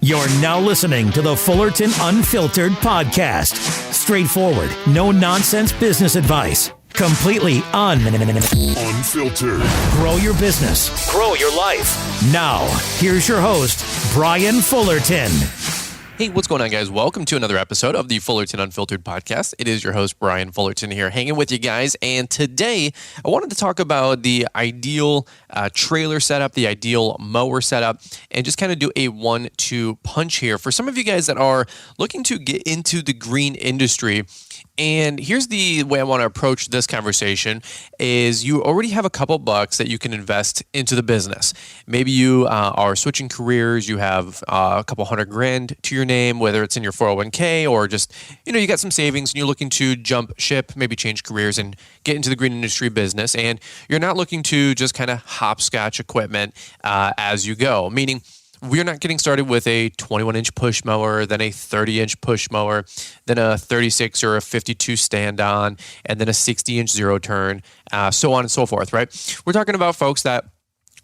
You're now listening to the Fullerton Unfiltered podcast. Straightforward, no nonsense business advice. Completely unfiltered. Grow your business. Grow your life. Now, here's your host, Brian Fullerton. Hey, what's going on, guys? Welcome to another episode of the Fullerton Unfiltered podcast. It is your host, Brian Fullerton, here hanging with you guys. And today, I wanted to talk about the ideal trailer setup, the ideal mower setup, and just kind of do a 1-2 punch here for some of you guys that are looking to get into the green industry. And here's the way I want to approach this conversation is you already have a couple bucks that you can invest into the business. Maybe you are switching careers. You have a couple $100,000 to your name, whether it's in your 401k or just, you got some savings and you're looking to jump ship, maybe change careers and get into the green industry business. And you're not looking to just kind of hopscotch equipment as you go, meaning we're not getting started with a 21-inch push mower, then a 30-inch push mower, then a 36 or a 52 stand-on, and then a 60-inch zero-turn, so on and so forth, right? We're talking about folks that,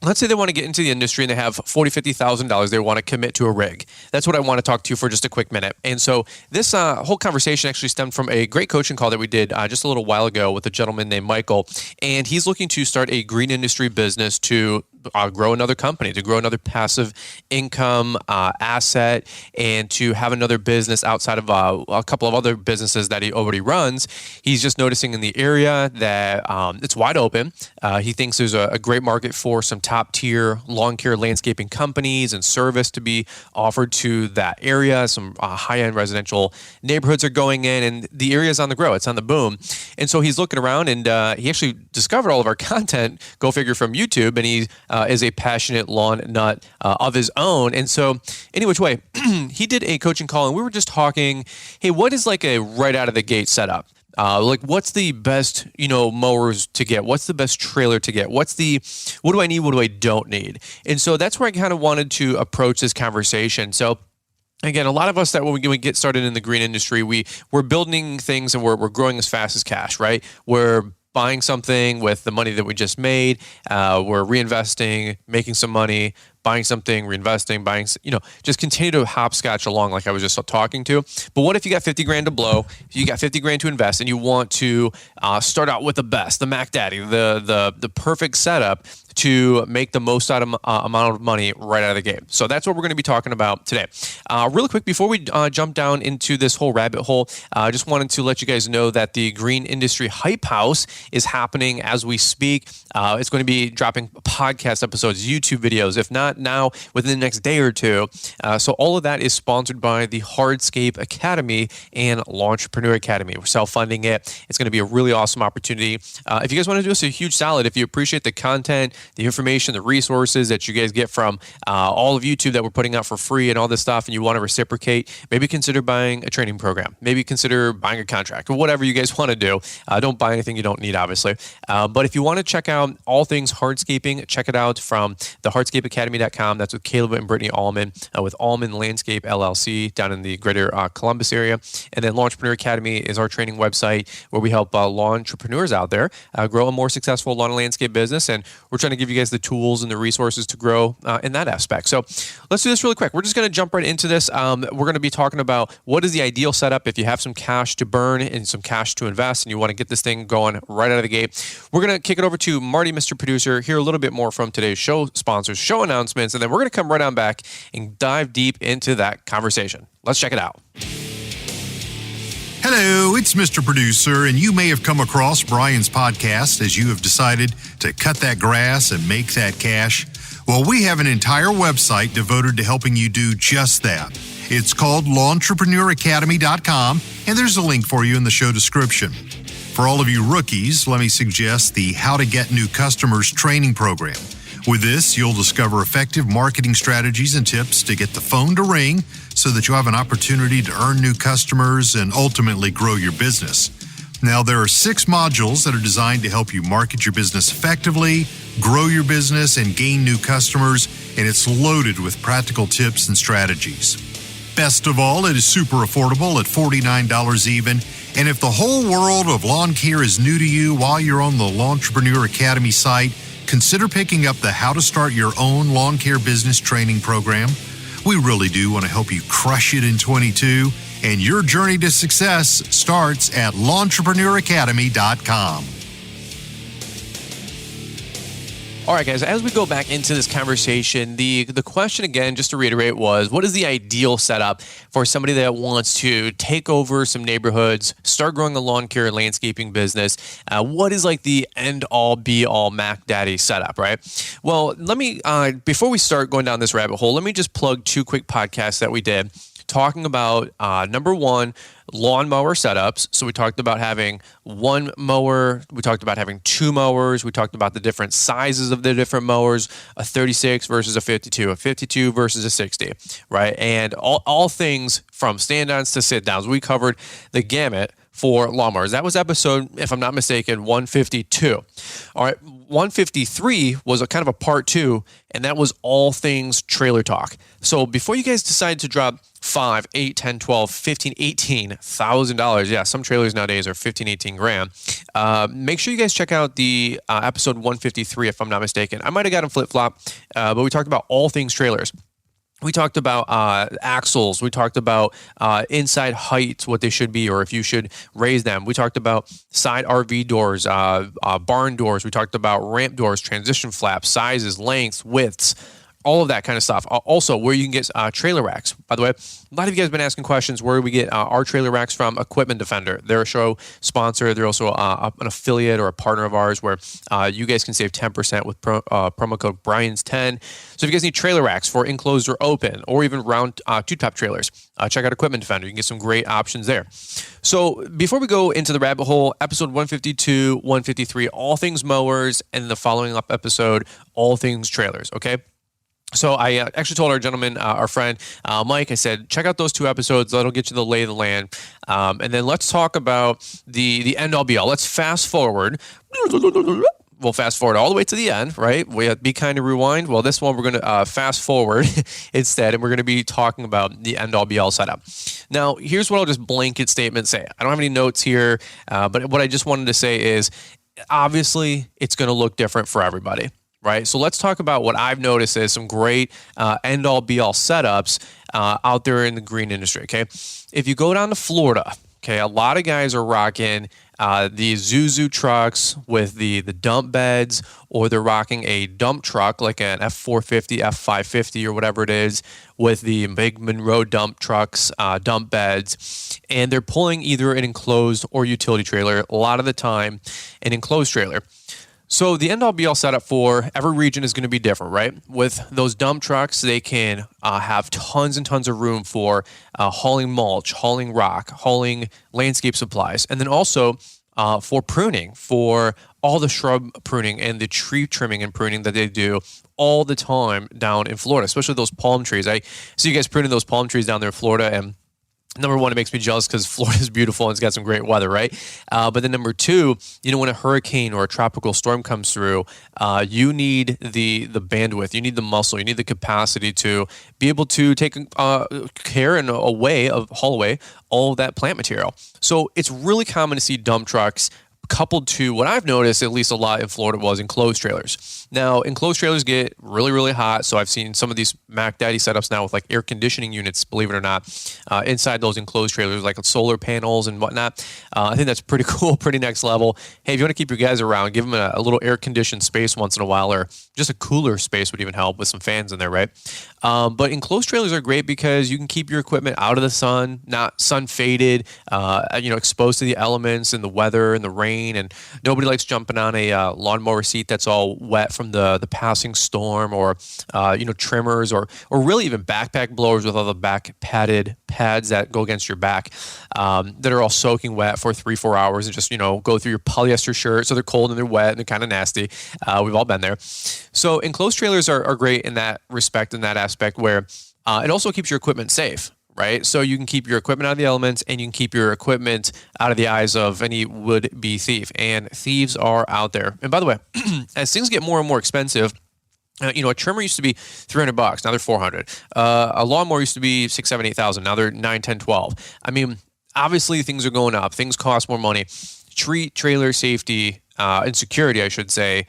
let's say they want to get into the industry and they have $40,000, $50,000 they want to commit to a rig. That's what I want to talk to you for just a quick minute. And so this whole conversation actually stemmed from a great coaching call that we did just a little while ago with a gentleman named Michael. And he's looking to start a green industry business to grow another company, to grow another passive income asset, and to have another business outside of a couple of other businesses that he already runs. He's just noticing in the area that it's wide open. He thinks there's a great market for some top tier lawn care landscaping companies and service to be offered to that area. Some high-end residential neighborhoods are going in, and the area is on the grow. It's on the boom. And so he's looking around, and he actually discovered all of our content, go figure, from YouTube, and he is a passionate lawn nut of his own. And so, any which way, he did a coaching call, and we were just talking, hey, what is like a right out of the gate setup? What's the best, mowers to get? What's the best trailer to get? What do I need? What do I don't need? And so that's where I kind of wanted to approach this conversation. So again, a lot of us that when we get started in the green industry, we're building things and we're growing as fast as cash, right? We're buying something with the money that we just made. We're reinvesting, making some money, buying something, reinvesting, just continue to hopscotch along like I was just talking to. But what if you got $50,000 to blow, you got $50,000 to invest, and you want to start out with the best, the Mac Daddy, the perfect setup to make the most amount of money right out of the gate. So that's what we're going to be talking about today. Really quick, before we jump down into this whole rabbit hole, I just wanted to let you guys know that the Green Industry Hype House is happening as we speak. It's going to be dropping podcast episodes, YouTube videos, if not now, within the next day or two. So all of that is sponsored by the Hardscape Academy and Lawntrepreneur Academy. We're self-funding it. It's going to be a really awesome opportunity. If you guys want to do us a huge solid, if you appreciate the content, the information, the resources that you guys get from all of YouTube that we're putting out for free and all this stuff, and you want to reciprocate, maybe consider buying a training program. Maybe consider buying a contract or whatever you guys want to do. Don't buy anything you don't need, obviously. But if you want to check out all things hardscaping, check it out from the hardscapeacademy.com. That's with Caleb and Brittany Allman with Allman Landscape LLC down in the greater Columbus area. And then Lawntrepreneur Academy is our training website where we help lawn entrepreneurs out there grow a more successful lawn and landscape business. And we're trying to give you guys the tools and the resources to grow in that aspect. So let's do this really quick. We're just going to jump right into this. We're going to be talking about what is the ideal setup if you have some cash to burn and some cash to invest and you want to get this thing going right out of the gate. We're going to kick it over to Marty, Mr. Producer, hear a little bit more from today's show sponsors, show announcements, and then we're going to come right on back and dive deep into that conversation. Let's check it out. Hello, it's Mr. Producer, and you may have come across Brian's podcast as you have decided to cut that grass and make that cash. Well, we have an entire website devoted to helping you do just that. It's called LawnTrepreneurAcademy.com, and there's a link for you in the show description. For all of you rookies, let me suggest the How to Get New Customers training program. With this, you'll discover effective marketing strategies and tips to get the phone to ring so that you have an opportunity to earn new customers and ultimately grow your business. Now, there are 6 modules that are designed to help you market your business effectively, grow your business, and gain new customers, and it's loaded with practical tips and strategies. Best of all, it is super affordable at $49 even, and if the whole world of lawn care is new to you while you're on the Lawntrepreneur Academy site, consider picking up the How to Start Your Own Lawn Care Business training program. We really do want to help you crush it in 22, and your journey to success starts at LawntrepreneurAcademy.com. All right, guys, as we go back into this conversation, the question again, just to reiterate, was what is the ideal setup for somebody that wants to take over some neighborhoods, start growing a lawn care landscaping business? What is like the end-all, be-all Mac Daddy setup, right? Well, let me, before we start going down this rabbit hole, let me just plug 2 quick podcasts that we did talking about, number one, lawnmower setups. So we talked about having one mower. We talked about having 2 mowers. We talked about the different sizes of the different mowers, a 36 versus a 52 versus a 60, right? And all things from stand-ons to sit-downs. We covered the gamut for lawnmowers. That was episode, if I'm not mistaken, 152. All right, 153 was a kind of a part 2, and that was all things trailer talk. So before you guys decide to drop $5, $8, $10, $12, $15, $18,000, yeah, some trailers nowadays are 15, 18 grand. Make sure you guys check out the episode 153, if I'm not mistaken. I might have got them flip-flop, but we talked about all things trailers. We talked about axles. We talked about inside heights, what they should be, or if you should raise them. We talked about side RV doors, barn doors. We talked about ramp doors, transition flaps, sizes, lengths, widths, all of that kind of stuff. Also, where you can get trailer racks. By the way, a lot of you guys have been asking questions where we get our trailer racks from. Equipment Defender. They're a show sponsor. They're also an affiliate or a partner of ours where you guys can save 10% with promo code Brian's10. So if you guys need trailer racks for enclosed or open, or even round two-top trailers, check out Equipment Defender. You can get some great options there. So before we go into the rabbit hole, episode 152, 153, all things mowers, and the following up episode, all things trailers, okay? So I actually told our gentleman, our friend, Mike, I said, check out those 2 episodes. That'll get you the lay of the land. And then let's talk about the end-all be-all. Let's fast forward. We'll fast forward all the way to the end, right? We have Be Kind and Rewind. Well, this one we're going to fast forward instead, and we're going to be talking about the end-all be-all setup. Now, here's what I'll just blanket statement say. I don't have any notes here, but what I just wanted to say is, obviously, it's going to look different for everybody. Right. So let's talk about what I've noticed is some great end-all be-all setups out there in the green industry. Okay. If you go down to Florida, okay, a lot of guys are rocking these Zuzu trucks with the dump beds, or they're rocking a dump truck like an F450, F550, or whatever it is, with the big Monroe dump trucks, dump beds, and they're pulling either an enclosed or utility trailer, a lot of the time an enclosed trailer. So the end-all be-all setup for every region is going to be different, right? With those dump trucks, they can have tons and tons of room for hauling mulch, hauling rock, hauling landscape supplies, and then also for pruning, for all the shrub pruning and the tree trimming and pruning that they do all the time down in Florida, especially those palm trees. I see you guys pruning those palm trees down there in Florida, and number one, it makes me jealous because Florida is beautiful and it's got some great weather, right? But then number 2, when a hurricane or a tropical storm comes through, you need the bandwidth, you need the muscle, you need the capacity to be able to take care and haul away all of that plant material. So it's really common to see dump trucks coupled to what I've noticed, at least a lot in Florida, was enclosed trailers. Now, enclosed trailers get really, really hot. So I've seen some of these Mac Daddy setups now with like air conditioning units, believe it or not, inside those enclosed trailers, like solar panels and whatnot. I think that's pretty cool, pretty next level. Hey, if you want to keep your guys around, give them a little air conditioned space once in a while, or just a cooler space would even help with some fans in there, right? But enclosed trailers are great because you can keep your equipment out of the sun, not sun faded, exposed to the elements and the weather and the rain. And nobody likes jumping on a lawnmower seat that's all wet from the passing storm, or trimmers, or really even backpack blowers with all the back pads that go against your back that are all soaking wet for 3-4 hours and just go through your polyester shirt. So they're cold and they're wet and they're kind of nasty. We've all been there. So enclosed trailers are great in that respect, in that aspect, where it also keeps your equipment safe. Right? So you can keep your equipment out of the elements, and you can keep your equipment out of the eyes of any would-be thief. And thieves are out there. And by the way, as things get more and more expensive, a trimmer used to be $300. Now they're $400. A lawnmower used to be $6,000, $7,000, $8,000. Now they're $9,000, $10,000, $12,000. I mean, obviously things are going up. Things cost more money. Treat trailer safety and security, I should say,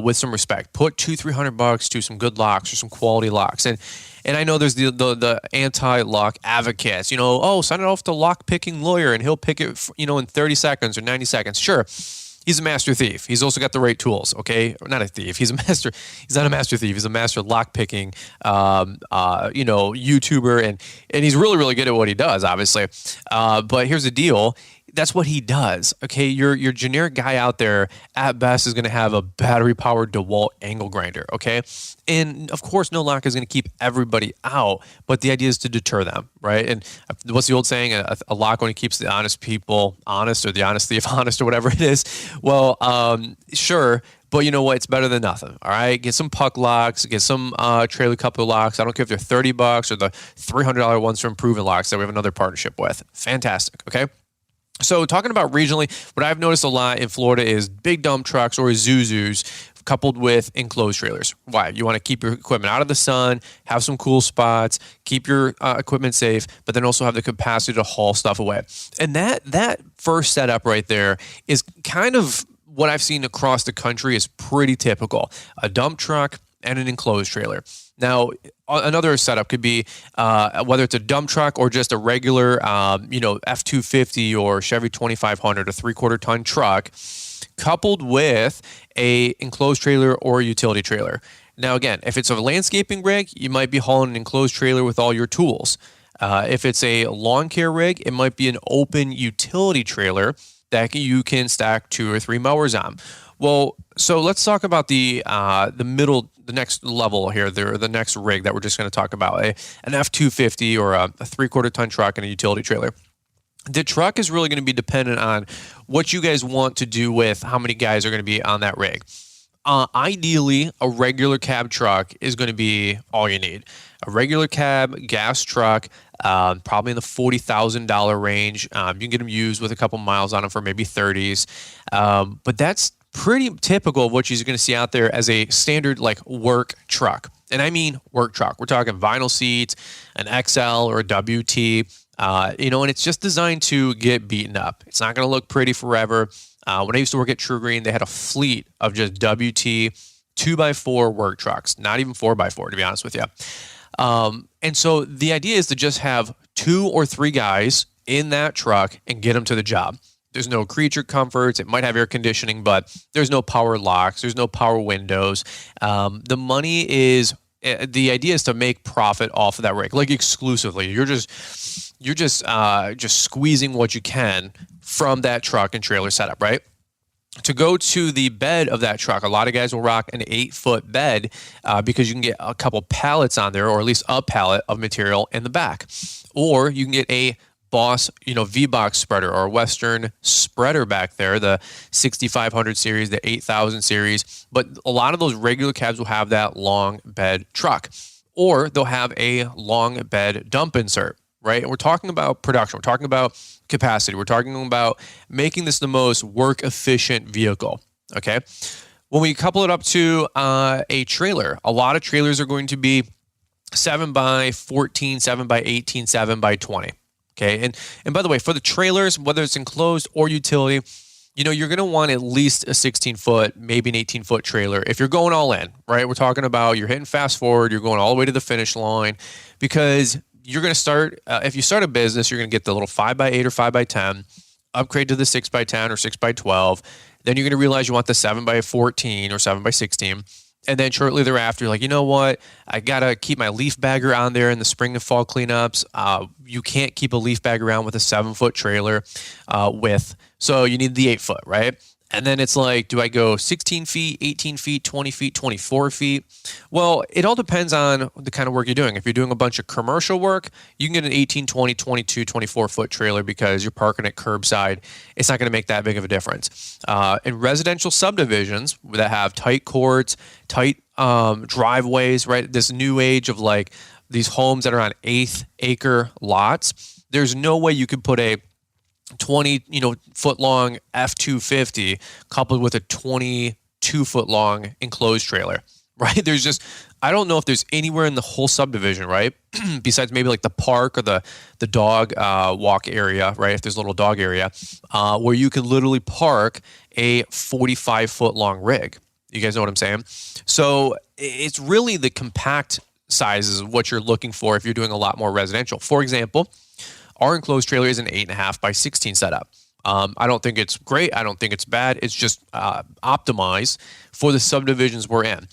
with some respect. Put $200-$300 to some good locks or some quality locks. And I know there's the anti-lock advocates, send it off to lock picking lawyer and he'll pick it, in 30 seconds or 90 seconds. Sure. He's a master thief. He's also got the right tools. Okay. Not a thief. He's not a master thief. He's a master lock picking, YouTuber. And he's really, really good at what he does, obviously. But here's the deal. That's what he does. Okay. Your generic guy out there at best is going to have a battery powered DeWalt angle grinder. Okay. And of course, no lock is going to keep everybody out, but the idea is to deter them. Right. And what's the old saying? A lock only keeps the honest people honest, or the honest thief honest, or whatever it is. Well, sure. But you know what? It's better than nothing. All right. Get some puck locks, get some trailer coupler locks. I don't care if they're $30 or the $300 ones from Proven Locks that we have another partnership with. Fantastic. Okay. So talking about regionally, what I've noticed a lot in Florida is big dump trucks or Isuzus coupled with enclosed trailers. Why? You want to keep your equipment out of the sun, have some cool spots, keep your equipment safe, but then also have the capacity to haul stuff away. And that first setup right there is kind of what I've seen across the country is pretty typical. A dump truck and an enclosed trailer. Now, another setup could be whether it's a dump truck or just a regular, F-250 or Chevy 2500, a 3/4 ton truck, coupled with a enclosed trailer or a utility trailer. Now, again, if it's a landscaping rig, you might be hauling an enclosed trailer with all your tools. If it's a lawn care rig, it might be an open utility trailer that you can stack 2 or 3 mowers on. Well, so let's talk about the next level here, the next rig that we're just going to talk about, an F-250 or a 3/4 ton truck and a utility trailer. The truck is really going to be dependent on what you guys want to do with how many guys are going to be on that rig. Ideally, a regular cab truck is going to be all you need. A regular cab gas truck, probably in the $40,000 range. You can get them used with a couple miles on them for maybe 30s. But that's pretty typical of what you're going to see out there as a standard work truck. And I mean work truck. We're talking vinyl seats, an XL or a WT, and it's just designed to get beaten up. It's not going to look pretty forever. When I used to work at True Green, they had a fleet of just WT 2x4 work trucks, not even 4x4, to be honest with you. And so the idea is to just have 2 or 3 guys in that truck and get them to the job. There's no creature comforts. It might have air conditioning, but there's no power locks. There's no power windows. The money is, the idea is to make profit off of that rig, exclusively. You're just squeezing what you can from that truck and trailer setup, right? To go to the bed of that truck, a lot of guys will rock an 8-foot bed because you can get a couple pallets on there, or at least a pallet of material in the back. Or you can get a Boss, V-Box spreader or Western spreader back there, the 6500 series, the 8000 series. But a lot of those regular cabs will have that long bed truck, or they'll have a long bed dump insert, right? And we're talking about production. We're talking about capacity. We're talking about making this the most work efficient vehicle. Okay. When we couple it up to a trailer, a lot of trailers are going to be 7x14, 7x18, 7x20. Okay. And by the way, for the trailers, whether it's enclosed or utility, you're going to want at least a 16-foot, maybe an 18-foot trailer. If you're going all in, right? We're talking about you're hitting fast forward, you're going all the way to the finish line, because you're going to start, if you start a business, you're going to get the little 5x8 or 5x10, upgrade to the 6x10 or 6x12. Then you're going to realize you want the 7x14 or 7x16. And then shortly thereafter, you're like, you know what? I got to keep my leaf bagger on there in the spring and fall cleanups. You can't keep a leaf bag around with a 7-foot trailer width. So you need the 8-foot, right? And then it's like, do I go 16 feet, 18 feet, 20 feet, 24 feet? Well, it all depends on the kind of work you're doing. If you're doing a bunch of commercial work, you can get an 18, 20, 22, 24-foot trailer because you're parking it curbside. It's not going to make that big of a difference. In residential subdivisions that have tight courts, tight driveways, right? This new age of these homes that are on 1/8-acre lots, there's no way you could put a 20 foot long F-250 coupled with a 22-foot long enclosed trailer. right? I don't know if there's anywhere in the whole subdivision, right? Besides maybe like the park or the dog walk area, right? If there's a little dog area, where you can literally park a 45-foot long rig. You guys know what I'm saying? So it's really the compact sizes of what you're looking for if you're doing a lot more residential. For example, our enclosed trailer is an 8.5 by 16 setup. I don't think it's great. I don't think it's bad. It's just optimized for the subdivisions we're in.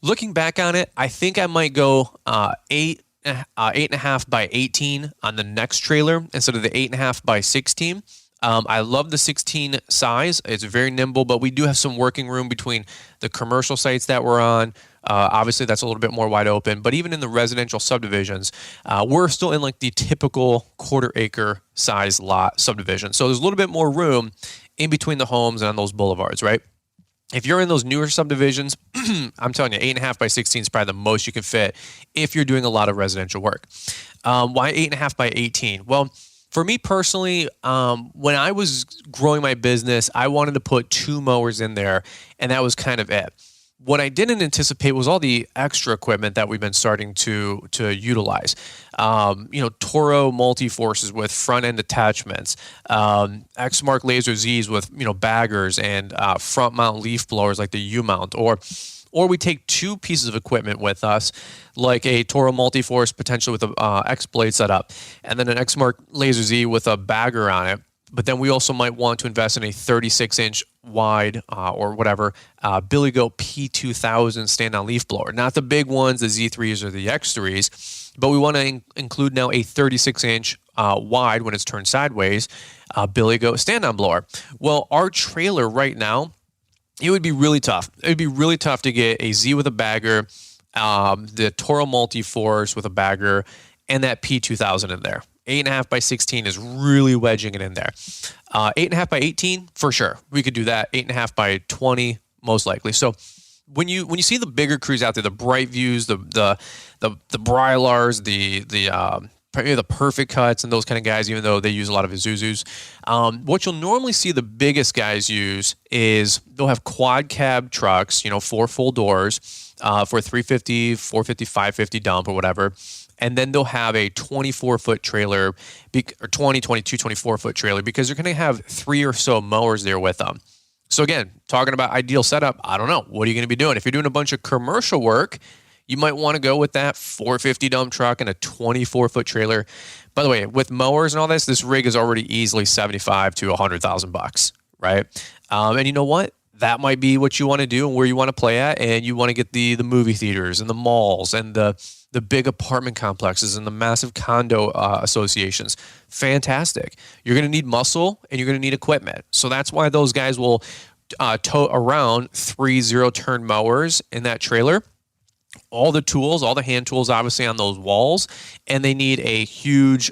Looking back on it, I think I might go 8.5 by 18 on the next trailer instead of the 8.5 by 16. I love the 16 size. It's very nimble, but we do have some working room between the commercial sites that we're on. Obviously, that's a little bit more wide open, but even in the residential subdivisions, we're still in like the typical quarter-acre size lot subdivision. So there's a little bit more room in between the homes and on those boulevards, right? If you're in those newer subdivisions, I'm telling you, 8.5 by 16 is probably the most you can fit if you're doing a lot of residential work. Why 8.5 by 18? Well, for me personally, when I was growing my business, I wanted to put 2 mowers in there, and that was kind of it. What I didn't anticipate was all the extra equipment that we've been starting to utilize. Toro multi-forces with front-end attachments, Exmark Laser Zs with, baggers and front-mount leaf blowers like the U-mount, or we take 2 pieces of equipment with us, like a Toro multi-force potentially with a X-blade setup, and then an Exmark Laser Z with a bagger on it. But then we also might want to invest in a 36-inch wide or whatever Billy Goat P2000 stand-on leaf blower. Not the big ones, the Z3s or the X3s, but we want to include now a 36-inch wide when it's turned sideways Billy Goat stand-on blower. Well, our trailer right now, it would be really tough. It would be really tough to get a Z with a bagger, the Toro Multi-Force with a bagger, and that P2000 in there. 8.5 by 16 is really wedging it in there. 8.5 by 18, for sure. We could do that. 8.5 by 20, most likely. So when you see the bigger crews out there, the Bright Views, the Brylars, the Perfect Cuts and those kind of guys, even though they use a lot of Isuzus, what you'll normally see the biggest guys use is they'll have quad cab trucks, 4 full doors for 350, 450, 550 dump or whatever. And then they'll have a 24-foot trailer, or 20, 22, 24-foot trailer, because they're going to have 3 or so mowers there with them. So again, talking about ideal setup, I don't know. What are you going to be doing? If you're doing a bunch of commercial work, you might want to go with that 450 dump truck and a 24-foot trailer. By the way, with mowers and all this rig is already easily $75,000 to $100,000, right? And you know what? That might be what you want to do and where you want to play at, and you want to get the movie theaters and the malls and the big apartment complexes and the massive condo associations. Fantastic. You're going to need muscle and you're going to need equipment. So that's why those guys will tote around 3 zero-turn mowers in that trailer. All the tools, all the hand tools, obviously on those walls, and they need a huge,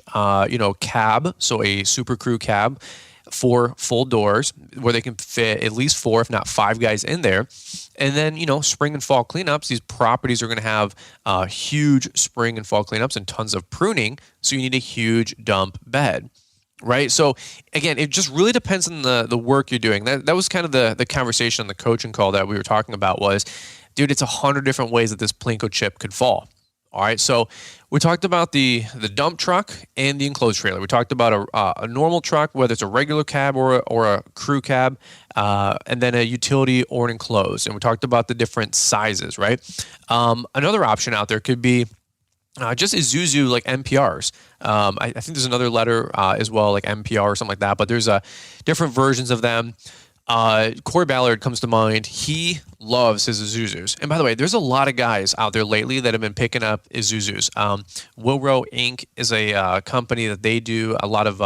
cab, so a Super Crew cab, 4 full doors where they can fit at least 4, if not 5 guys in there. And then, spring and fall cleanups. These properties are going to have huge spring and fall cleanups and tons of pruning. So you need a huge dump bed, right? So again, it just really depends on the work you're doing. That was kind of the conversation on the coaching call that we were talking about was, dude, it's 100 different ways that this Plinko chip could fall. All right, so we talked about the dump truck and the enclosed trailer. We talked about a normal truck, whether it's a regular cab or a crew cab, and then a utility or an enclosed. And we talked about the different sizes, right? Another option out there could be just Isuzu like MPRs. I think there's another letter as well, like MPR or something like that, but there's different versions of them. Corey Ballard comes to mind. He loves his Isuzus. And by the way, there's a lot of guys out there lately that have been picking up Isuzus. Wilrow Inc. is a company that they do a lot of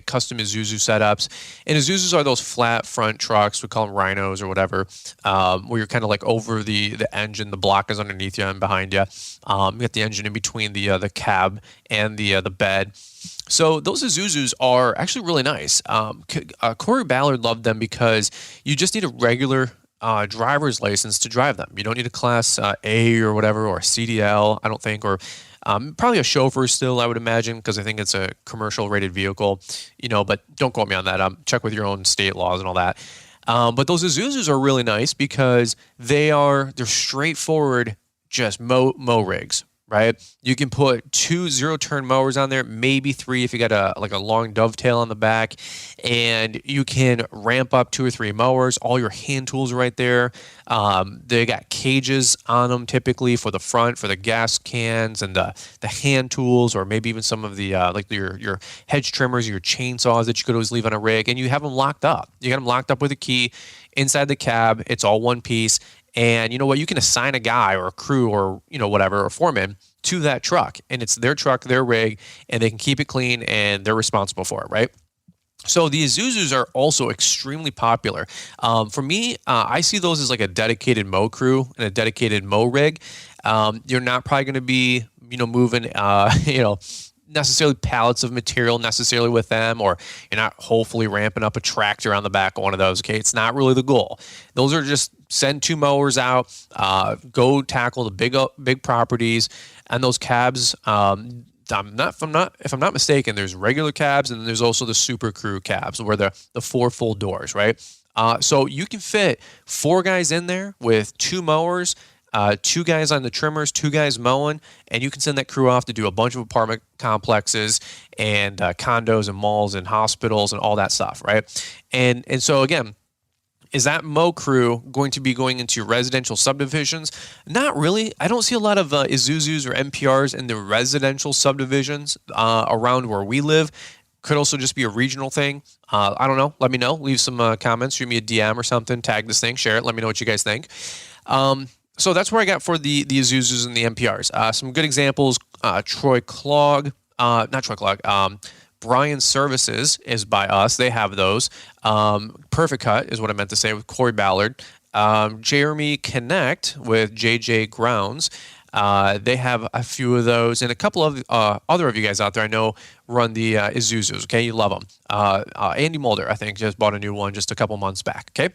custom Isuzu setups. And Isuzus are those flat front trucks. We call them rhinos or whatever, where you're kind of like over the engine. The block is underneath you and behind you. You get the engine in between the cab and the bed. So those Isuzus are actually really nice. Corey Ballard loved them because you just need a regular driver's license to drive them. You don't need a Class A or whatever, or a CDL, I don't think, or probably a chauffeur still, I would imagine, because I think it's a commercial rated vehicle, but don't quote me on that. Check with your own state laws and all that. But those Isuzus are really nice because they're straightforward, just mow rigs, right? You can put 2 zero-turn mowers on there, maybe 3 if you got a long dovetail on the back, and you can ramp up 2 or 3 mowers. All your hand tools are right there. They got cages on them typically for the front, for the gas cans and the hand tools, or maybe even some of the like your hedge trimmers, your chainsaws that you could always leave on a rig, and you have them locked up. You got them locked up with a key inside the cab. It's all one piece. And you know what? You can assign a guy or a crew or, whatever, or foreman to that truck. And it's their truck, their rig, and they can keep it clean and they're responsible for it, right? So the Isuzus are also extremely popular. For me, I see those as like a dedicated mow crew and a dedicated mow rig. You're not probably going to be, moving, necessarily pallets of material necessarily with them, or you're not hopefully ramping up a tractor on the back of one of those. Okay, it's not really the goal. Those are just send 2 mowers out, go tackle the big properties, and those cabs. If I'm not mistaken, there's regular cabs and then there's also the super crew cabs where the 4 full doors, right? So you can fit 4 guys in there with 2 mowers. 2 guys on the trimmers, 2 guys mowing, and you can send that crew off to do a bunch of apartment complexes and condos and malls and hospitals and all that stuff, right? And so again, is that mow crew going to be going into residential subdivisions? Not really. I don't see a lot of Isuzus or MPRs in the residential subdivisions around where we live. Could also just be a regional thing. I don't know. Let me know. Leave some comments. Shoot me a DM or something. Tag this thing. Share it. Let me know what you guys think. So that's where I got for the Isuzus and the MPRs. Some good examples, Brian Services is by us. They have those. Perfect Cut is what I meant to say with Corey Ballard. Jeremy Connect with JJ Grounds. They have a few of those, and a couple of other of you guys out there I know run the Isuzus. Okay, you love them. Andy Mulder, I think, just bought a new one just a couple months back. Okay,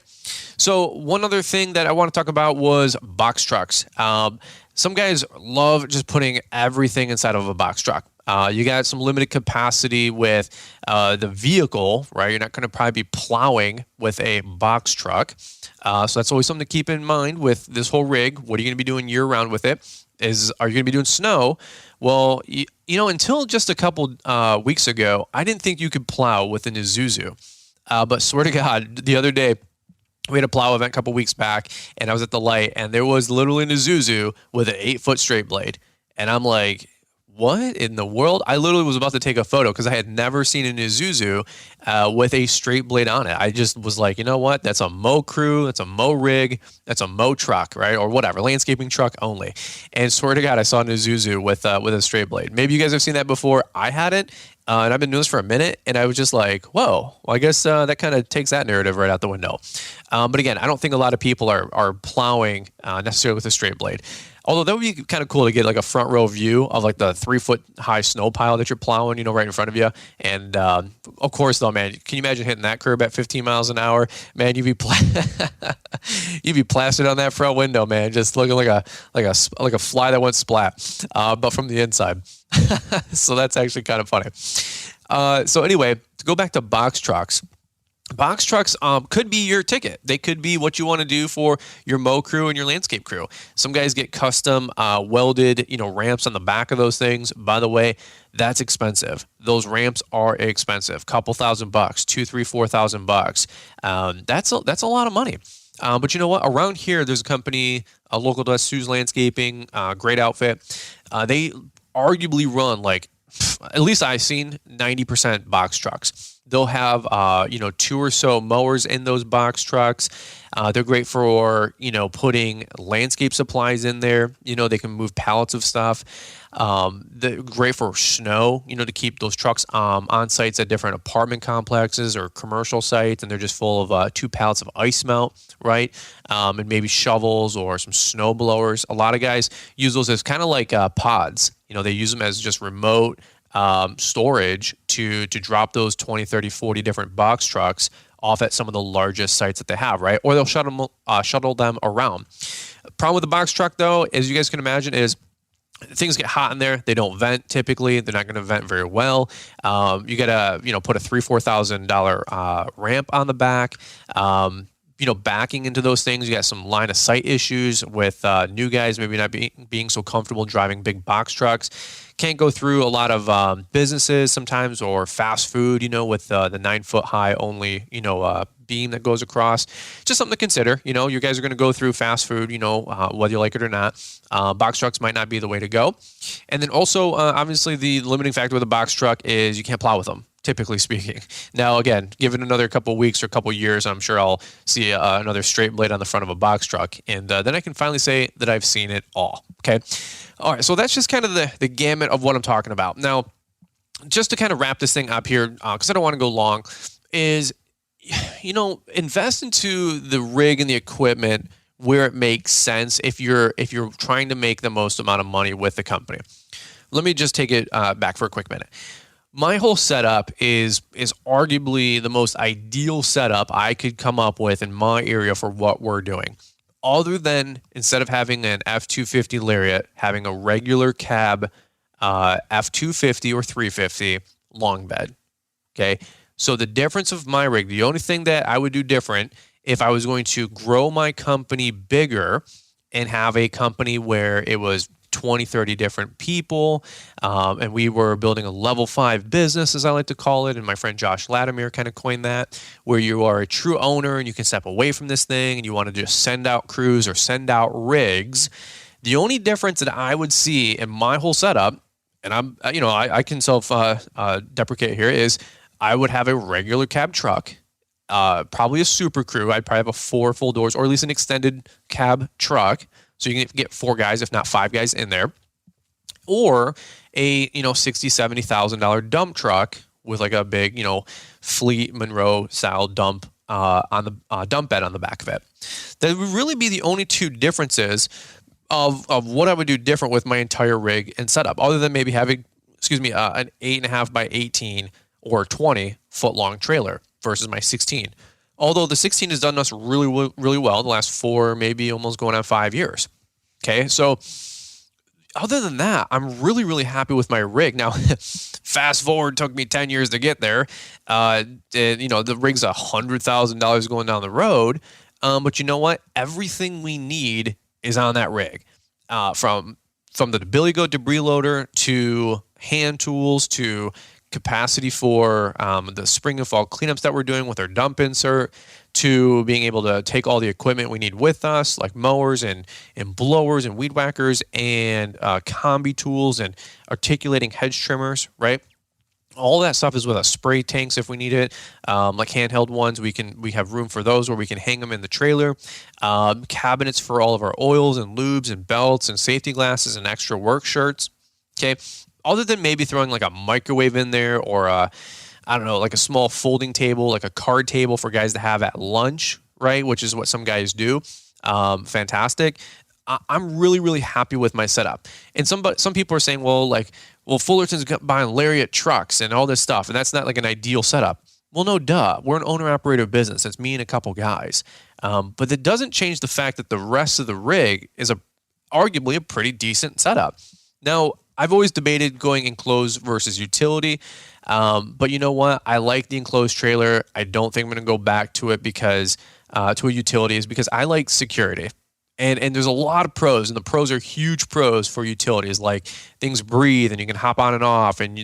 so one other thing that I want to talk about was box trucks. Some guys love just putting everything inside of a box truck. You got some limited capacity with the vehicle, right? You're not going to probably be plowing with a box truck. So that's always something to keep in mind with this whole rig. What are you going to be doing year-round with it? Are you going to be doing snow? Well, until just a couple weeks ago, I didn't think you could plow with an Isuzu. But swear to God, the other day, we had a plow event a couple weeks back, and I was at the light, and there was literally an Isuzu with an 8-foot straight blade. And I'm like, what in the world? I literally was about to take a photo because I had never seen an Isuzu with a straight blade on it. I just was like, you know what? That's a mow crew. That's a mow rig. That's a mow truck, right? Or whatever, landscaping truck only. And swear to God, I saw an Isuzu with a straight blade. Maybe you guys have seen that before. I hadn't. And I've been doing this for a minute, and I was just like, whoa, well, I guess that kind of takes that narrative right out the window. But again, I don't think a lot of people are plowing necessarily with a straight blade. Although that would be kind of cool to get like a front row view of like the 3-foot high snow pile that you're plowing, right in front of you. And of course, though, man, can you imagine hitting that curb at 15 miles an hour? Man, you'd be plastered on that front window, man, just looking like a fly that went splat, but from the inside. So that's actually kind of funny. So anyway, to go back to box trucks. Box trucks could be your ticket. They could be what you want to do for your mow crew and your landscape crew. Some guys get custom welded, ramps on the back of those things. By the way, that's expensive. Those ramps are expensive. Couple $1,000, $2,000, $3,000, $4,000. That's a lot of money. But you know what? Around here, there's a company, a local to us, Sue's Landscaping, great outfit. They arguably run at least I've seen 90% box trucks. They'll have, 2 or so mowers in those box trucks. They're great for, putting landscape supplies in there. They can move pallets of stuff. They're great for snow, to keep those trucks on sites at different apartment complexes or commercial sites. And they're just full of 2 pallets of ice melt, right? And maybe shovels or some snow blowers. A lot of guys use those as kind of like pods. They use them as just remote storage to drop those 20, 30, 40 different box trucks off at some of the largest sites that they have, right? Or they'll shuttle them around. Problem with the box truck, though, as you guys can imagine, is things get hot in there. They don't vent typically. They're not going to vent very well. You got to, put a $3,000, $4,000 ramp on the back. backing into those things. You got some line of sight issues with new guys maybe not being so comfortable driving big box trucks. Can't go through a lot of businesses sometimes, or fast food, with the 9-foot high only, beam that goes across. Just something to consider. You guys are going to go through fast food, whether you like it or not. Box trucks might not be the way to go. And then also, obviously, the limiting factor with a box truck is you can't plow with them, typically speaking. Now, again, give it another couple of weeks or a couple of years, I'm sure I'll see another straight blade on the front of a box truck. And then I can finally say that I've seen it all. Okay. All right. So that's just kind of the gamut of what I'm talking about. Now, just to kind of wrap this thing up here, because I don't want to go long, is, invest into the rig and the equipment where it makes sense if you're trying to make the most amount of money with the company. Let me just take it back for a quick minute. My whole setup is arguably the most ideal setup I could come up with in my area for what we're doing. Other than, instead of having an F-250 Lariat, having a regular cab F-250 or 350 long bed. Okay. So the difference of my rig, the only thing that I would do different if I was going to grow my company bigger and have a company where it was 20, 30 different people, and we were building a level 5 business, as I like to call it, and my friend Josh Latimer kind of coined that, where you are a true owner and you can step away from this thing and you want to just send out crews or send out rigs. The only difference that I would see in my whole setup, and I can self-deprecate here, is I would have a regular cab truck, probably a super crew. I'd probably have a 4 full doors, or at least an extended cab truck, so you can get 4 guys, if not 5 guys in there, or a $60,000, $70,000 dump truck with like a big Fleet Monroe style dump on the dump bed on the back of it. That would really be the only two differences of what I would do different with my entire rig and setup, other than maybe having an 8.5 by 18 or 20 foot long trailer versus my 16. Although the 16 has done us really, really well in the last 4, maybe almost going on 5 years. Okay, so other than that, I'm really, really happy with my rig. Now, fast forward, took me 10 years to get there. The rig's $100,000 going down the road. But you know what? Everything we need is on that rig. From the billy goat debris loader to hand tools to capacity for the spring and fall cleanups that we're doing with our dump insert, to being able to take all the equipment we need with us, like mowers and blowers and weed whackers and combi tools and articulating hedge trimmers, right? All that stuff is with us. Spray tanks if we need it, like handheld ones. We have room for those where we can hang them in the trailer. Cabinets for all of our oils and lubes and belts and safety glasses and extra work shirts. Okay. Other than maybe throwing like a microwave in there, or like a small folding table, like a card table for guys to have at lunch, right? Which is what some guys do. Fantastic. I'm really, really happy with my setup. And some people are saying, well, Fullerton's buying Lariat trucks and all this stuff, and that's not like an ideal setup. Well, no, duh. We're an owner-operator business. It's me and a couple guys. But that doesn't change the fact that the rest of the rig is arguably a pretty decent setup. Now, I've always debated going enclosed versus utility, but you know what? I like the enclosed trailer. I don't think I'm going to go back to it because to a utility, is because I like security. And there's a lot of pros, and the pros are huge pros for utilities. Like, things breathe, and you can hop on and off, and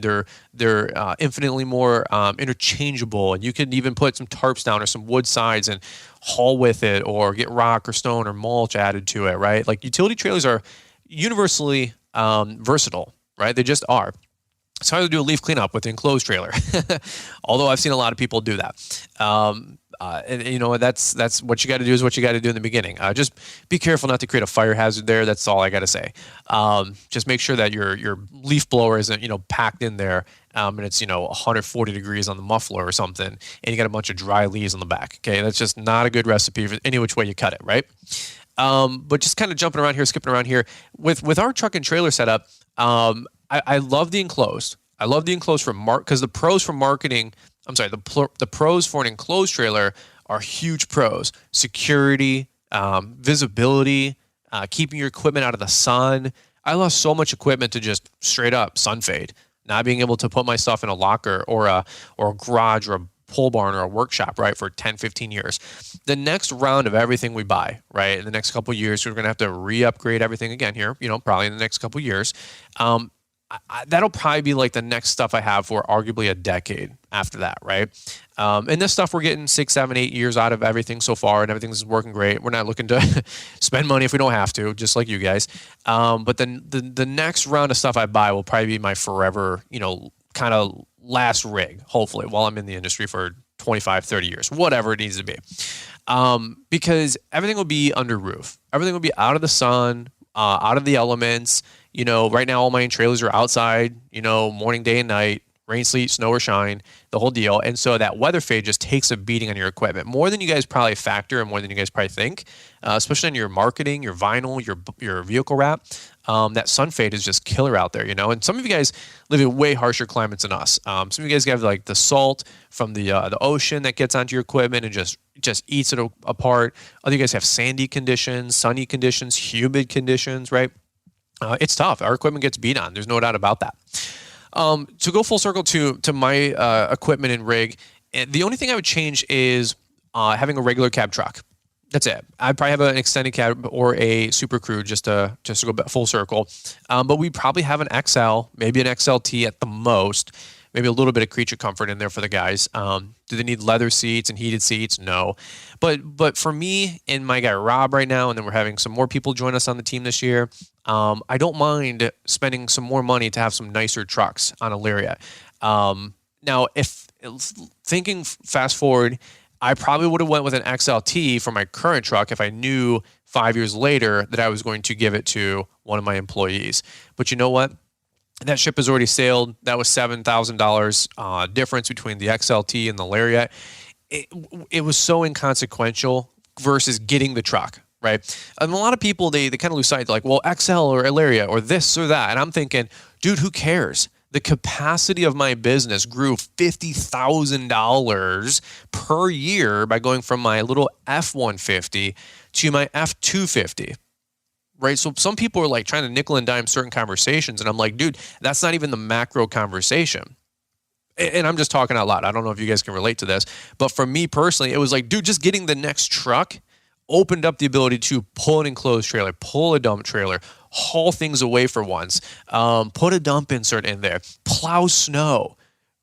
they're infinitely more interchangeable. And you can even put some tarps down or some wood sides and haul with it, or get rock or stone or mulch added to it, right? Like, utility trailers are universally versatile, right? They just are. It's hard to do a leaf cleanup with an enclosed trailer, although I've seen a lot of people do that. And that's what you got to do, is what you got to do in the beginning. Just be careful not to create a fire hazard there. That's all I got to say. Just make sure that your leaf blower isn't packed in there, and it's 140 degrees on the muffler or something, and you got a bunch of dry leaves on the back. Okay, that's just not a good recipe for any which way you cut it, right? But just kind of jumping around here, skipping around here with our truck and trailer setup. I love the enclosed. I love the enclosed because the pros for marketing. I'm sorry, the pros for an enclosed trailer are huge pros: security, visibility, keeping your equipment out of the sun. I lost so much equipment to just straight up sun fade. Not being able to put my stuff in a locker or a garage or a pole barn or a workshop, right, for 10, 15 years. The next round of everything we buy, right, in the next couple of years, we're going to have to re-upgrade everything again here, probably in the next couple of years. That'll probably be like the next stuff I have for arguably a decade after that, right? And this stuff, we're getting 6, 7, 8 years out of everything so far, and everything's working great. We're not looking to spend money if we don't have to, just like you guys. But then the next round of stuff I buy will probably be my forever, kind of last rig, hopefully, while I'm in the industry for 25, 30 years, whatever it needs to be. Because everything will be under roof. Everything will be out of the sun, out of the elements. Right now all my trailers are outside, morning, day, and night, rain, sleet, snow, or shine, the whole deal. And so that weather fade just takes a beating on your equipment, more than you guys probably factor and more than you guys probably think, especially in your marketing, your vinyl, your vehicle wrap. That sun fade is just killer out there, And some of you guys live in way harsher climates than us. Some of you guys have like the salt from the ocean that gets onto your equipment and just eats it apart. Other you guys have sandy conditions, sunny conditions, humid conditions, right? It's tough. Our equipment gets beat on. There's no doubt about that. To go full circle to my equipment and rig, the only thing I would change is having a regular cab truck. That's it. I'd probably have an extended cab or a Super Crew just to go full circle. But we probably have an XL, maybe an XLT at the most. Maybe a little bit of creature comfort in there for the guys. Do they need leather seats and heated seats? No. But for me and my guy Rob right now, and then we're having some more people join us on the team this year, I don't mind spending some more money to have some nicer trucks on a Lariat. Now, if thinking fast forward, I probably would have went with an XLT for my current truck if I knew 5 years later that I was going to give it to one of my employees. But you know what? That ship has already sailed. That was $7,000 difference between the XLT and the Lariat. It was so inconsequential versus getting the truck, right? And a lot of people, they kind of lose sight. They're like, well, XL or a Lariat or this or that. And I'm thinking, dude, who cares? The capacity of my business grew $50,000 per year by going from my little F-150 to my F-250. Right. So some people are like trying to nickel and dime certain conversations. And I'm like, dude, that's not even the macro conversation. And I'm just talking out loud. I don't know if you guys can relate to this. But for me personally, it was like, dude, just getting the next truck opened up the ability to pull an enclosed trailer, pull a dump trailer, haul things away for once, put a dump insert in there, plow snow.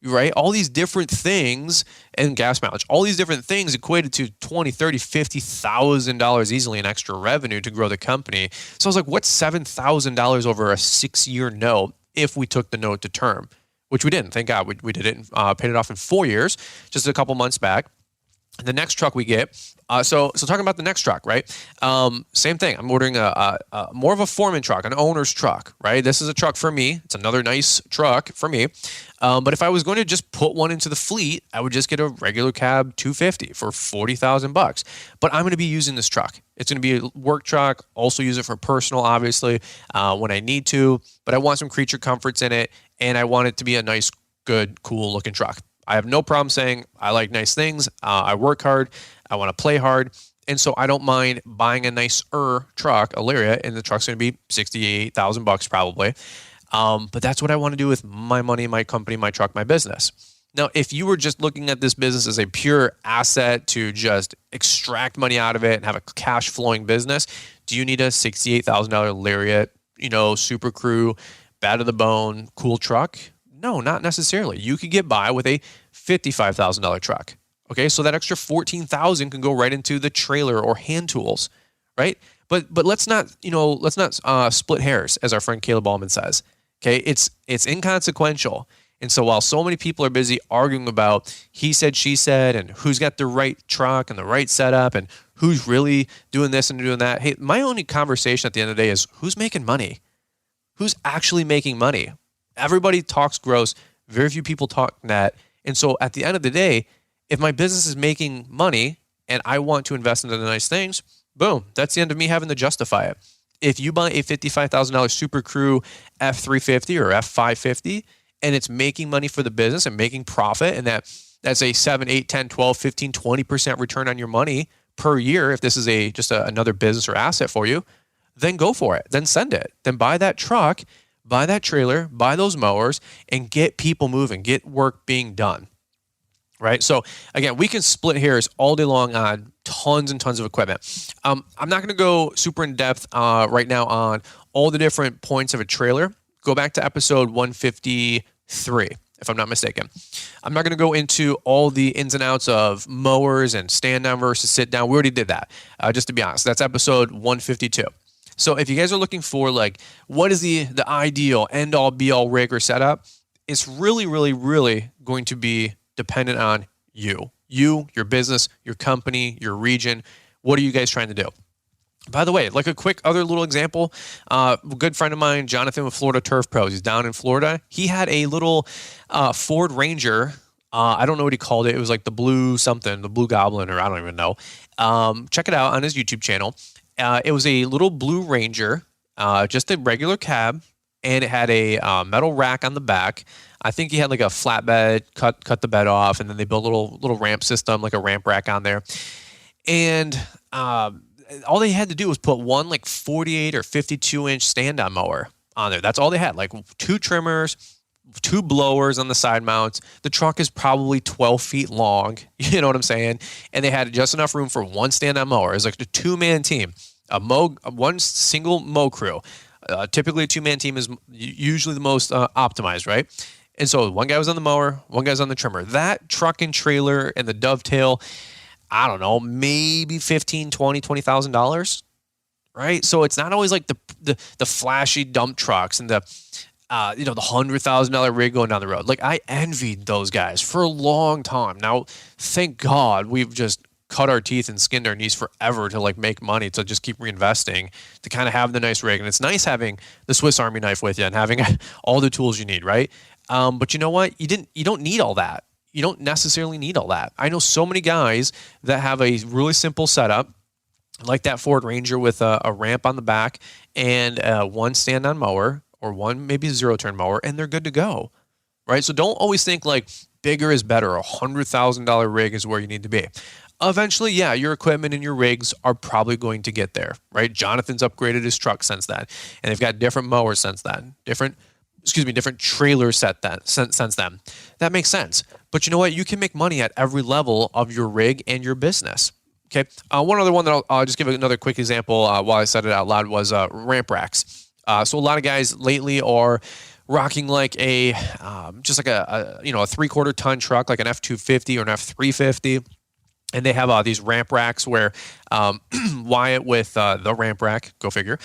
Right? All these different things, and gas mileage, all these different things equated to $20,000, $30,000, $50,000 easily in extra revenue to grow the company. So I was like, what's $7,000 over a 6-year note if we took the note to term? Which we didn't. Thank God we did it and paid it off in 4 years, just a couple months back. The next truck we get, so talking about the next truck, right? Same thing. I'm ordering a more of a foreman truck, an owner's truck, right? This is a truck for me. It's another nice truck for me. But if I was going to just put one into the fleet, I would just get a regular cab 250 for $40,000. But I'm going to be using this truck. It's going to be a work truck. Also use it for personal, obviously, when I need to. But I want some creature comforts in it, and I want it to be a nice, good, cool looking truck. I have no problem saying I like nice things. I work hard. I want to play hard. And so I don't mind buying a nicer truck, a Lariat, and the truck's going to be $68,000 probably. But that's what I want to do with my money, my company, my truck, my business. Now, if you were just looking at this business as a pure asset to just extract money out of it and have a cash flowing business, do you need a $68,000 Lariat, Super Crew, bad to the bone, cool truck? No, not necessarily. You could get by with a $55,000 truck. Okay, so that extra $14,000 can go right into the trailer or hand tools, right? But let's not split hairs, as our friend Caleb Allman says. Okay, it's inconsequential. And so while so many people are busy arguing about he said, she said, and who's got the right truck and the right setup and who's really doing this and doing that, hey, my only conversation at the end of the day is who's making money? Who's actually making money? Everybody talks gross. Very few people talk net. And so at the end of the day, if my business is making money and I want to invest into the nice things, boom, that's the end of me having to justify it. If you buy a $55,000 Super Crew F350 or F550 and it's making money for the business and making profit, and that's a 7, 8, 10, 12, 15, 20% return on your money per year, if this is another business or asset for you, then go for it. Then send it. Then buy that truck, buy that trailer, buy those mowers, and get people moving, get work being done. right? So again, we can split hairs all day long on tons and tons of equipment. I'm not going to go super in depth right now on all the different points of a trailer. Go back to episode 153, if I'm not mistaken. I'm not going to go into all the ins and outs of mowers and stand down versus sit down. We already did that, just to be honest. That's episode 152. So if you guys are looking for like, what is the ideal end all be all rig or setup, it's really, really, really going to be dependent on you, your business, your company, your region. What are you guys trying to do? By the way, like a quick other little example, a good friend of mine, Jonathan with Florida Turf Pros, he's down in Florida. He had a little Ford Ranger. I don't know what he called it. It was like the blue something, the blue goblin, or I don't even know. Check it out on his YouTube channel. It was a little blue Ranger, just a regular cab, and it had a metal rack on the back. I think he had like a flatbed, cut the bed off, and then they built a little ramp system, like a ramp rack on there. And all they had to do was put one like 48 or 52-inch stand-on mower on there. That's all they had, like 2 trimmers, 2 blowers on the side mounts. The truck is probably 12 feet long. You know what I'm saying? And they had just enough room for one stand-on mower. It was like a 2-man team, one single mow crew. Typically, a 2-man team is usually the most optimized, right? And so one guy was on the mower, one guy's on the trimmer. That truck and trailer and the dovetail, I don't know, maybe $20,000, right? So it's not always like the flashy dump trucks and the $100,000 rig going down the road. Like, I envied those guys for a long time. Now, thank God we've just cut our teeth and skinned our knees forever to like make money, to just keep reinvesting, to kind of have the nice rig. And it's nice having the Swiss Army knife with you and having all the tools you need, right? But you know what? You don't need all that. You don't necessarily need all that. I know so many guys that have a really simple setup, like that Ford Ranger with a ramp on the back and one stand-on mower, or one maybe zero-turn mower, and they're good to go, right? So don't always think like bigger is better. A $100,000 rig is where you need to be. Eventually, yeah, your equipment and your rigs are probably going to get there, right? Jonathan's upgraded his truck since then, and they've got different mowers since then, different trailers since then. That makes sense. But you know what? You can make money at every level of your rig and your business. Okay. One other one that I'll just give another quick example while I said it out loud was ramp racks. So a lot of guys lately are rocking like a 3/4 ton truck, like an F250 or an F350. And they have these ramp racks where Wyatt with the ramp rack, go figure,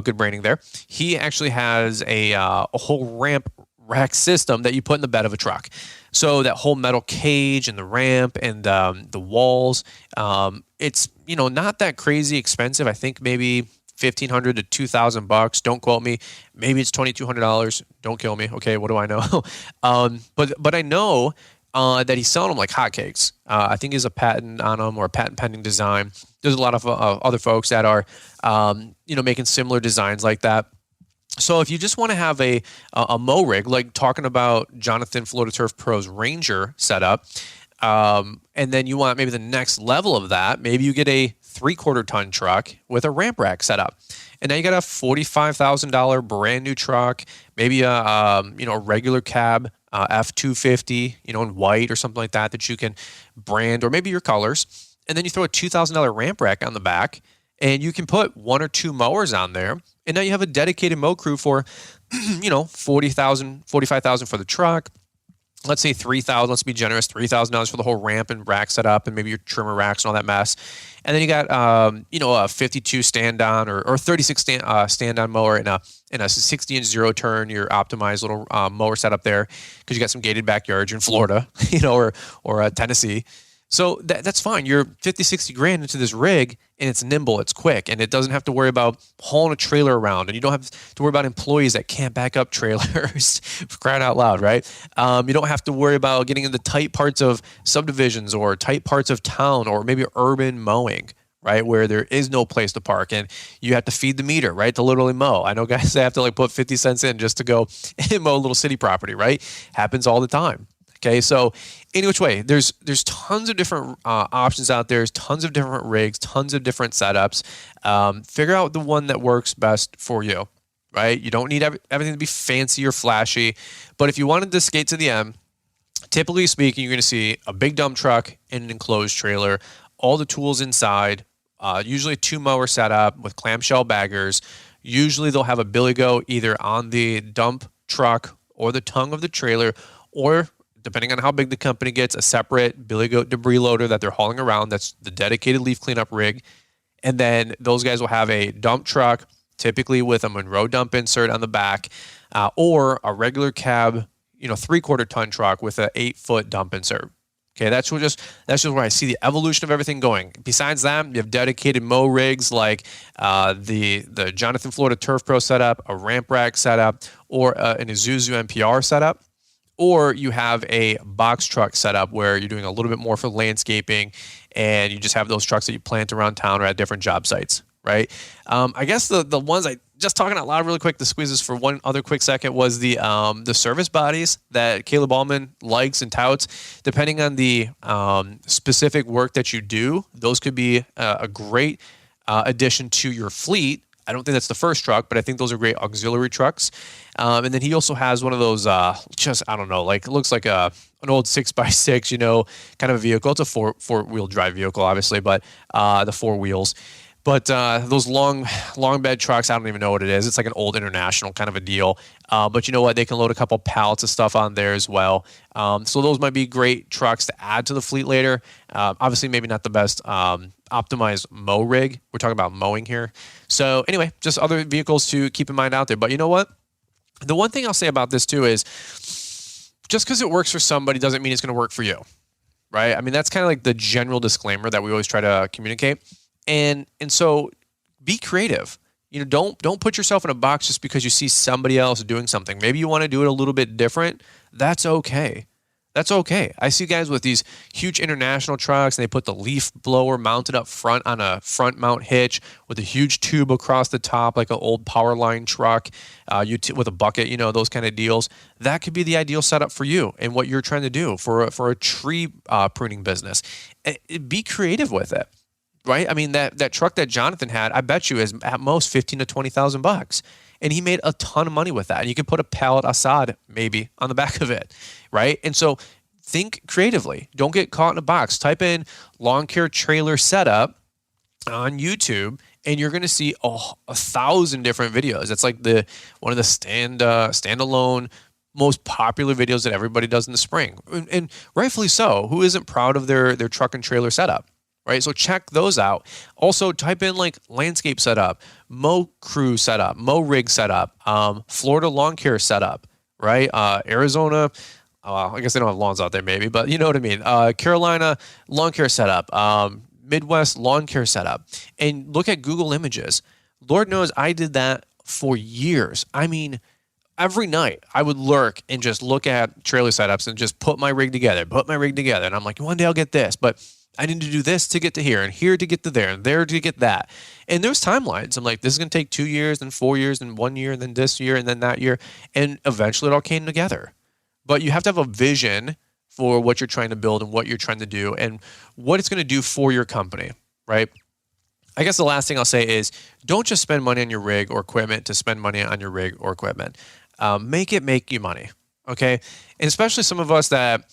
good branding there. He actually has a whole ramp rack system that you put in the bed of a truck. So that whole metal cage and the ramp and the walls, it's not that crazy expensive. I think maybe $1,500 to $2,000. Don't quote me. Maybe it's $2,200. Don't kill me. Okay, what do I know? But I know that he's selling them like hotcakes. I think he's a patent on them, or a patent pending design. There's a lot of other folks that are, making similar designs like that. So if you just want to have a mow rig, like talking about Jonathan Florida Turf Pro's Ranger setup, and then you want maybe the next level of that, maybe you get a 3/4 ton truck with a ramp rack setup. And now you got a $45,000 brand new truck, maybe a regular cab, F250, in white or something like that you can brand, or maybe your colors. And then you throw a $2,000 ramp rack on the back, and you can put 1 or 2 mowers on there. And now you have a dedicated mow crew for, $40,000, $45,000 for the truck. Let's say $3,000, let's be generous, $3,000 for the whole ramp and rack setup, and maybe your trimmer racks and all that mess. And then you got, a 52 stand-on or 36 stand-on mower and a 60-inch zero-turn, your optimized little mower setup there, because you got some gated backyards. You're in Florida, or Tennessee. So that's fine. You're 50, 60 grand into this rig, and it's nimble, it's quick, and it doesn't have to worry about hauling a trailer around, and you don't have to worry about employees that can't back up trailers, for crying out loud, right? You don't have to worry about getting into tight parts of subdivisions or tight parts of town, or maybe urban mowing, right, where there is no place to park, and you have to feed the meter, right, to literally mow. I know guys that have to put 50 cents in just to go and mow a little city property, right? Happens all the time. Okay, so any which way, there's tons of different options out there. There's tons of different rigs, tons of different setups. Figure out the one that works best for you, right? You don't need everything to be fancy or flashy, but if you wanted to skate to the end, Typically speaking, you're going to see a big dump truck and an enclosed trailer, all the tools inside, usually a 2-mower setup with clamshell baggers. Usually they'll have a billy goat either on the dump truck or the tongue of the trailer, or depending on how big the company gets, a separate billy goat debris loader that they're hauling around. That's the dedicated leaf cleanup rig. And then those guys will have a dump truck, typically with a Monroe dump insert on the back, or a regular cab, 3/4 ton truck with an 8-foot dump insert. Okay, that's just where I see the evolution of everything going. Besides that, you have dedicated mow rigs like the Jonathan Florida Turf Pro setup, a ramp rack setup, or an Isuzu NPR setup. Or you have a box truck setup where you're doing a little bit more for landscaping, and you just have those trucks that you plant around town or at different job sites, right? I guess the ones just talking out loud really quick, the squeezes for one other quick second, was the service bodies that Caleb Allman likes and touts. Depending on the specific work that you do, those could be a great addition to your fleet. I don't think that's the first truck, but I think those are great auxiliary trucks. And then he also has one of those, it looks like an old 6x6, kind of a vehicle. It's a four-wheel drive vehicle, obviously, but the 4 wheels. But those long bed trucks, I don't even know what it is. It's like an old International kind of a deal. But you know what? They can load a couple pallets of stuff on there as well. So those might be great trucks to add to the fleet later. Obviously, maybe not the best optimized mow rig. We're talking about mowing here. So anyway, just other vehicles to keep in mind out there. But you know what? The one thing I'll say about this too is just because it works for somebody doesn't mean it's going to work for you, right? I mean, that's kind of like the general disclaimer that we always try to communicate. And so be creative. Don't put yourself in a box just because you see somebody else doing something. Maybe you want to do it a little bit different. That's okay. That's okay. I see guys with these huge International trucks, and they put the leaf blower mounted up front on a front mount hitch with a huge tube across the top, like an old power line truck, with a bucket, those kind of deals. That could be the ideal setup for you and what you're trying to do for a tree pruning business. Be creative with it. Right? I mean, that truck that Jonathan had, I bet you is at most $15,000 to $20,000, and he made a ton of money with that. And you can put a pallet Assad maybe on the back of it, right? And so think creatively. Don't get caught in a box. Type in lawn care trailer setup on YouTube, and you're going to see 1,000 different videos. It's like one of the standalone most popular videos that everybody does in the spring, and rightfully so. Who isn't proud of their truck and trailer setup? Right, so check those out. Also, type in like landscape setup, mow crew setup, mow rig setup, Florida lawn care setup, right? Arizona, I guess they don't have lawns out there maybe, but you know what I mean. Carolina lawn care setup, Midwest lawn care setup, and look at Google Images. Lord knows I did that for years. I mean, every night I would lurk and just look at trailer setups and just put my rig together. And I'm like, one day I'll get this, but I need to do this to get to here, and here to get to there, and there to get that. And there's timelines. I'm like, this is going to take 2 years, and 4 years, and 1 year, and then this year, and then that year. And eventually it all came together. But you have to have a vision for what you're trying to build and what you're trying to do and what it's going to do for your company, right? I guess the last thing I'll say is don't just spend money on your rig or equipment to spend money on your rig or equipment. Make it make you money, okay? And especially some of us that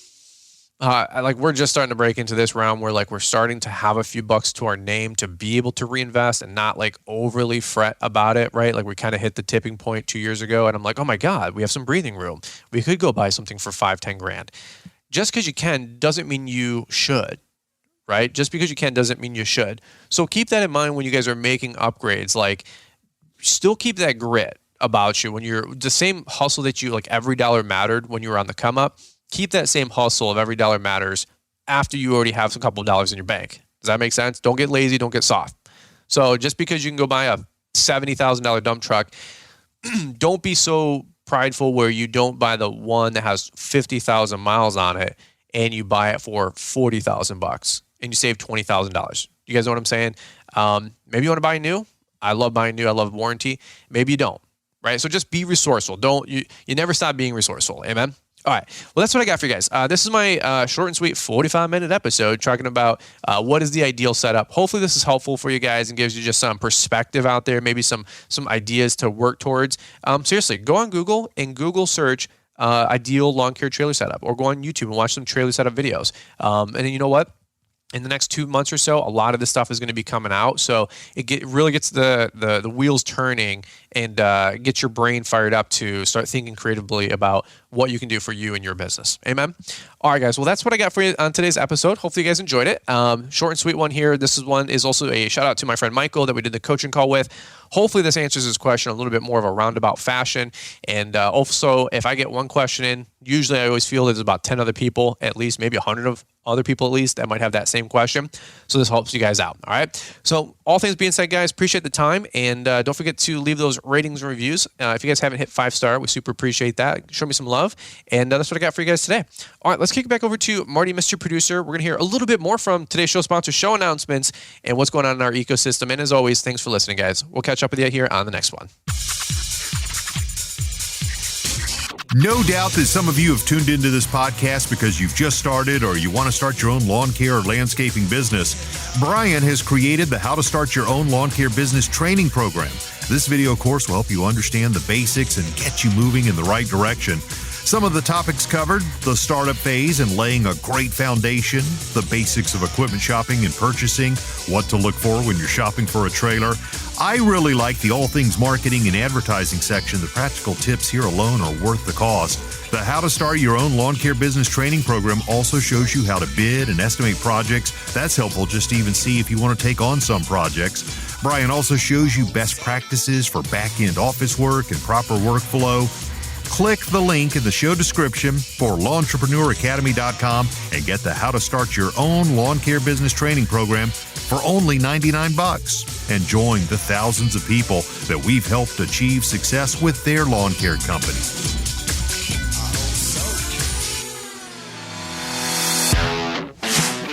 we're just starting to break into this realm where we're starting to have a few bucks to our name to be able to reinvest and not overly fret about it, right? We kind of hit the tipping point 2 years ago, and I'm like, oh my God, we have some breathing room. We could go buy something for $5-10 grand. Just because you can doesn't mean you should, right? Just because you can doesn't mean you should. So keep that in mind when you guys are making upgrades. Still keep that grit about you when you're the same hustle that you every dollar mattered when you were on the come up. Keep that same hustle of every dollar matters after you already have a couple of dollars in your bank. Does that make sense? Don't get lazy. Don't get soft. So just because you can go buy a $70,000 dump truck, don't be so prideful where you don't buy the one that has 50,000 miles on it and you buy it for $40,000 and you save $20,000. You guys know what I'm saying? Maybe you want to buy new. I love buying new. I love warranty. Maybe you don't, right? So just be resourceful. You never stop being resourceful. Amen. All right. Well, that's what I got for you guys. This is my short and sweet 45-minute episode talking about what is the ideal setup. Hopefully this is helpful for you guys and gives you just some perspective out there, maybe some ideas to work towards. Seriously, go on Google and Google search ideal lawn care trailer setup, or go on YouTube and watch some trailer setup videos. And then you know what? In the next 2 months or so, a lot of this stuff is going to be coming out. So it really gets the wheels turning and gets your brain fired up to start thinking creatively about what you can do for you and your business. Amen? All right, guys. Well, that's what I got for you on today's episode. Hopefully you guys enjoyed it. Short and sweet one here. This is also a shout out to my friend Michael that we did the coaching call with. Hopefully this answers his question a little bit more of a roundabout fashion. And also, if I get one question in, usually I always feel there's about 10 other people, at least maybe 100 of other people at least, that might have that same question. So this helps you guys out. All right. So all things being said, guys, appreciate the time. And don't forget to leave those ratings and reviews. If you guys haven't hit 5-star, we super appreciate that. Show me some love. And that's what I got for you guys today. All right, let's kick it back over to Marty, Mr. Producer. We're going to hear a little bit more from today's show sponsor, show announcements, and what's going on in our ecosystem. And as always, thanks for listening, guys. We'll catch up with you here on the next one. No doubt that some of you have tuned into this podcast because you've just started or you want to start your own lawn care or landscaping business. Brian has created the How to Start Your Own Lawn Care Business training program. This video course will help you understand the basics and get you moving in the right direction. Some of the topics covered: the startup phase and laying a great foundation, the basics of equipment shopping and purchasing, what to look for when you're shopping for a trailer. I really like the all things marketing and advertising section. The practical tips here alone are worth the cost. The How to Start Your Own Lawn Care Business training program also shows you how to bid and estimate projects. That's helpful just to even see if you want to take on some projects. Brian also shows you best practices for back-end office work and proper workflow. Click the link in the show description for LawntrepreneurAcademy.com and get the How to Start Your Own Lawn Care Business training program for only $99. And join the thousands of people that we've helped achieve success with their lawn care company.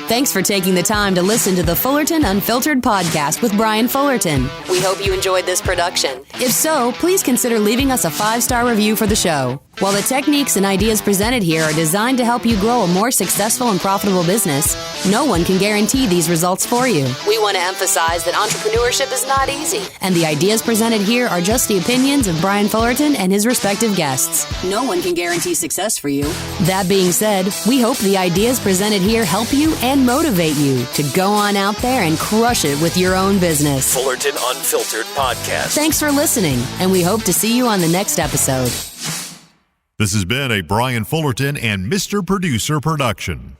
Thanks for taking the time to listen to the Fullerton Unfiltered podcast with Brian Fullerton. We hope you enjoyed this production. If so, please consider leaving us a 5-star review for the show. While the techniques and ideas presented here are designed to help you grow a more successful and profitable business, no one can guarantee these results for you. We want to emphasize that entrepreneurship is not easy, and the ideas presented here are just the opinions of Brian Fullerton and his respective guests. No one can guarantee success for you. That being said, we hope the ideas presented here help you and motivate you to go on out there and crush it with your own business. Fullerton Unfiltered Podcast. Thanks for listening, and we hope to see you on the next episode. This has been a Brian Fullerton and Mr. Producer production.